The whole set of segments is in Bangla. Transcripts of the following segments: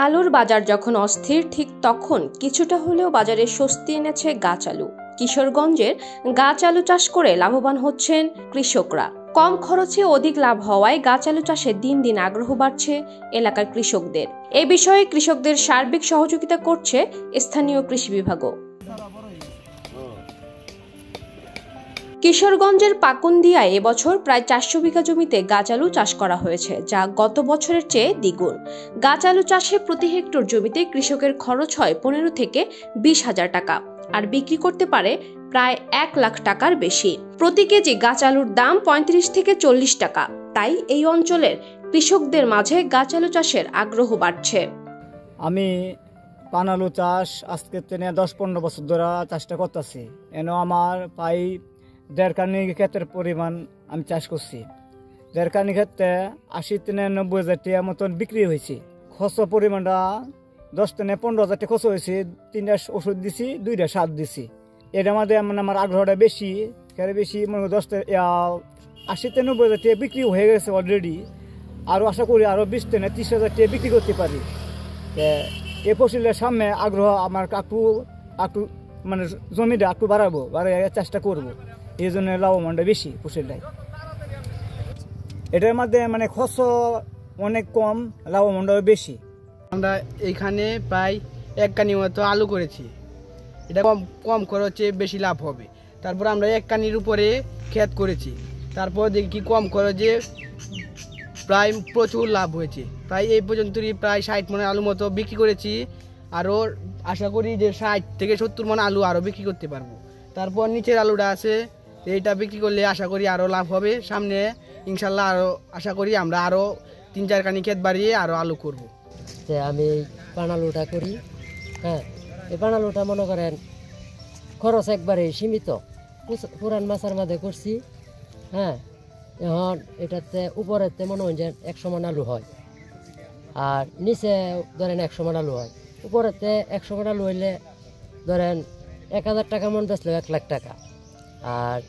আলুর বাজার যখন অস্থির, ঠিক তখন কিছুটা হলেও বাজারে স্বস্তি এনেছে গাছ আলু। কিশোরগঞ্জের গাছ আলু চাষ করে লাভবান হচ্ছেন কৃষকরা। কম খরচে অধিক লাভ হওয়ায় গাছ আলু চাষে দিন দিন আগ্রহ বাড়ছে এলাকার কৃষকদের। এ বিষয়ে কৃষকদের সার্বিক সহযোগিতা করছে স্থানীয় কৃষি বিভাগও। কিশোরগঞ্জের পাকুন্দিয়ায় এবছর প্রায় 400 বিঘা জমিতে গাছ আলু চাষ করা হয়েছে, যা গত বছরের চেয়ে দ্বিগুণ। গাছ আলু চাষে প্রতি হেক্টর জমিতে কৃষকের খরচ হয় 15 থেকে 20,000 টাকা, আর বিক্রি করতে পারে প্রায় 1 লাখ টাকার বেশি। প্রতি কেজি গাছ আলুর দাম 35 থেকে 40 টাকা। তাই এই অঞ্চলের কৃষকদের মাঝে গাছ আলু চাষের আগ্রহ বাড়ছে। আমি পান আলু চাষ আজকে 10-15 বছর ধরে চাষটা করতেছি। আমার প্রায় 1.5 কানি ক্ষেতের পরিমাণ আমি চাষ করছি। 1.5 কানি ক্ষেত্রে 80-90 হাজার টাকা মতন বিক্রি হয়েছে। খরচ পরিমাণটা 10-15 হাজার টাকা খরচ হয়েছে। 3টা ওষুধ দিছি, 2টা সার দিছি। এটার মধ্যে আমার আগ্রহটা বেশি মনে করি 80-90 হাজার টাকা বিক্রি হয়ে গেছে অলরেডি। আরও আশা করি আরও 20-30 হাজার টাকা বিক্রি করতে পারি। এই ফসলের সামনে আগ্রহ আমার একটু মানে জমিটা একটু বাড়াবো, চেষ্টা করবো। এই জন্য লাভবানটা বেশি ফসলটাই। এটার মধ্যে মানে খরচ অনেক কম, লাভবানটাও বেশি। আমরা এইখানে প্রায় 1 কানি মতো আলু করেছি। এটা কম খরচে বেশি লাভ হবে। তারপর আমরা 1 কানির উপরে ক্ষেত করেছি। তারপর দেখি কম খরচে প্রায় প্রচুর লাভ হয়েছে। প্রায় এই পর্যন্তই প্রায় 60 মণ আলু মতো বিক্রি করেছি। আরও আশা করি যে 60 থেকে 70 মণ আলু আরও বিক্রি করতে পারবো। তারপর নিচের আলুটা আছে, এইটা বিক্রি করলে আশা করি আরও লাভ হবে। সামনে ইনশাল্লাহ আরও আশা করি আমরা আরও 3-4 কানি ক্ষেত বাড়িয়ে আরও আলু করব। আমি পান আলুটা করি। এই পান আলুটা মনে করেন খরচ একবারে সীমিত। পুরান মাছের মধ্যে করছি। এখন এটাতে উপরেতে মনে হয় যে 100 মণ আলু হয়, আর নিচে ধরেন 100 মণ আলু হয়। উপরেতে 100 মণ আলু হইলে ধরেন 1000 টাকা মন বেচলে 1 লাখ টাকা। আর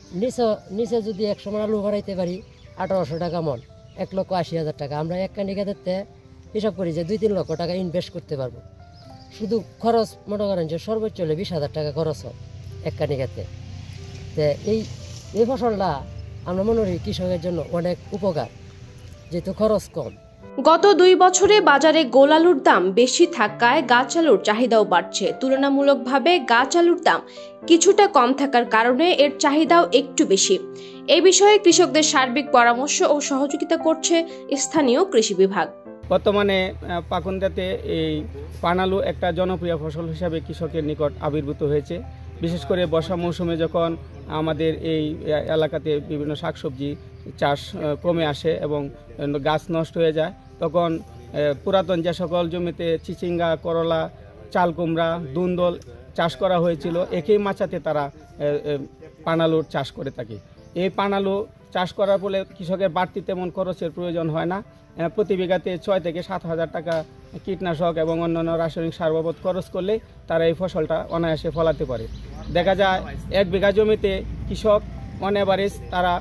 নিচে যদি 100 মণ আলু বাড়াইতে পারি 1800 টাকা মন, 1,80,000 টাকা। আমরা 1 কানি ক্ষেত্রে হিসাব করি যে 2-3 লক্ষ টাকা ইনভেস্ট করতে পারবো। শুধু খরচ মনে করেন যে সর্বোচ্চ হলে 20,000 টাকা খরচ হয় 1 কানি ক্ষেত্রে। তো এই ফসলটা আমরা মনে করি কৃষকের জন্য অনেক উপকার, যেহেতু খরচ কম। গত 2 বছরে বাজারে গোল আলুর দাম বেশি থাকায় গাছ আলুর চাহিদাও বাড়ছে। তুলনামূলকভাবে গাছ আলুর দাম কিছুটা কম থাকার কারণে এর চাহিদাও একটু বেশি। এই বিষয়ে কৃষকদের সার্বিক পরামর্শ ও সহযোগিতা করছে স্থানীয় কৃষি বিভাগ। বর্তমানে পাকুন্দাতে এই পান আলু একটা জনপ্রিয় ফসল হিসাবে কৃষকের নিকট আবির্ভূত হয়েছে। বিশেষ করে বর্ষা মৌসুমে যখন আমাদের এই এলাকাতে বিভিন্ন শাকসবজি চাষ কমে আসে এবং গাছ নষ্ট হয়ে যায়, তখন পুরাতন যে সকল জমিতে চিচিঙ্গা, করলা, চাল কুমড়া, দুন্দল চাষ করা হয়েছিল, একই মাচাতে তারা পান আলুর চাষ করে থাকে। এই পান আলু চাষ করার ফলে কৃষকের বাড়তি তেমন খরচের প্রয়োজন হয় না। প্রতি বিঘাতে 6 থেকে 7 হাজার টাকা কীটনাশক এবং অন্যান্য রাসায়নিক সার বাবদ খরচ করলে তারা এই ফসলটা অনায়াসে ফলাতে পারে। দেখা যায় 1 বিঘা জমিতে কৃষক অন এভারেজ তারা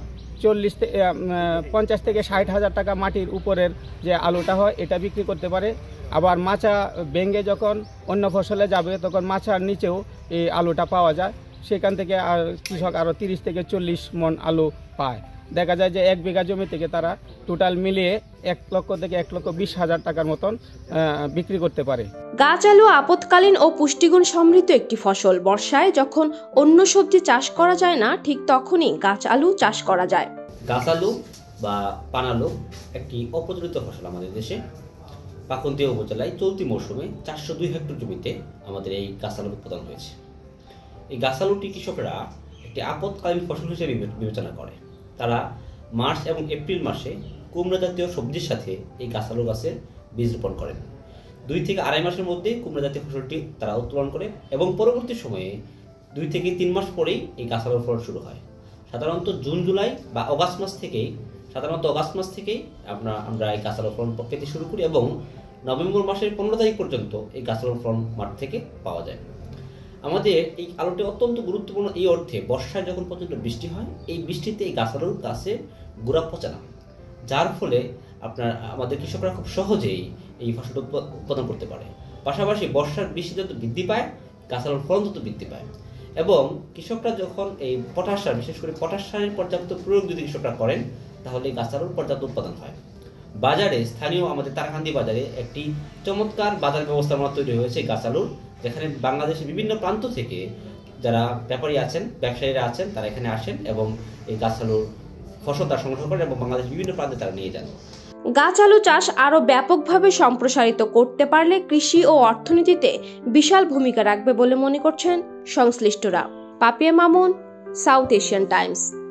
50 থেকে 60 হাজার টাকা মাটির উপরের যে আলুটা হয় এটা বিক্রি করতে পারে। আবার মাচা ভেঙে যখন অন্য ফসলে যাবে তখন মাচার নিচেও এই আলুটা পাওয়া যায়। সেখান থেকে কৃষক আরও 30 থেকে 40 মণ আলু পায়। দেখা যায় যে 1 বিঘা জমি থেকে তারা টোটাল মিলিয়ে 1 লক্ষ থেকে 1,20,000 টাকার মতন বিক্রি করতে পারে। গাছ আলু আপৎকালীন ও পুষ্টিগুণ সমৃদ্ধ একটি ফসল। বর্ষায় যখন অন্য সবজি চাষ করা যায় না, ঠিক তখনই গাছ আলু চাষ করা যায়। গাছ আলু বা পান আলু একটি অপ্রচলিত ফসল আমাদের দেশে। পাকুন্দিয়া উপজেলায় চলতি মৌসুমে 402 হেক্টর জমিতে আমাদের এই গাছ আলুর উৎপাদন হয়েছে। এই গাছ আলুটি কৃষকরা একটি আপৎকালীন ফসল হিসেবে বিবেচনা করে। তারা মার্চ এবং এপ্রিল মাসে কুমড়া জাতীয় সবজির সাথে এই গাছ আলু গাছের বীজ রোপণ করেন। 2 থেকে 2.5 মাসের মধ্যে কুমড়া জাতীয় ফসলটি তারা উত্তোলন করে এবং পরবর্তী সময়ে 2 থেকে 3 মাস পরেই এই গাছ আলুর ফলন শুরু হয়। সাধারণত জুন জুলাই বা অগাস্ট মাস থেকেই আমরা এই গাছ আলুর ফলন পেতে শুরু করি এবং নভেম্বর মাসের 15 তারিখ পর্যন্ত এই গাছ আলুর ফলন মাঠ থেকে পাওয়া যায়। আমাদের এই আলুটি অত্যন্ত গুরুত্বপূর্ণ এই অর্থে, বর্ষায় যখন প্রচণ্ড বৃষ্টি হয়, এই বৃষ্টিতে এই গাছ আলুর গাছের গোড়া পচে না, যার ফলে আমাদের কৃষকরা খুব সহজেই এই ফসলটা উৎপাদন করতে পারে। পাশাপাশি বর্ষার বৃষ্টি যত বৃদ্ধি পায়, গাছ আলুর ফলন তত বৃদ্ধি পায়। এবং কৃষকরা যখন এই পটাশ সার, বিশেষ করে পটাশ সারের পর্যাপ্ত প্রয়োগ যদি কৃষকরা করেন, তাহলে গাছ আলুর পর্যাপ্ত উৎপাদন হয়। বাজারে, স্থানীয় আমাদের তারাকান্দি বাজারে একটি চমৎকার বাজার ব্যবস্থা তৈরি হয়েছে গাছ আলুর, যেখানে বাংলাদেশের বিভিন্ন প্রান্ত থেকে যারা ব্যাপারী আছেন, ব্যবসায়ীরা আছেন, তারা এখানে আসেন এবং এই গাছ আলুর ফসল তারা সংগ্রহ করেন এবং বাংলাদেশের বিভিন্ন প্রান্তে তারা নিয়ে যান। গাছ আলু চাষ আরও ব্যাপকভাবে সম্প্রসারিত করতে পারলে কৃষি ও অর্থনীতিতে বিশাল ভূমিকা রাখবে বলে মনে করছেন সংশ্লিষ্টরা। Papia Mamun, South Asian Times.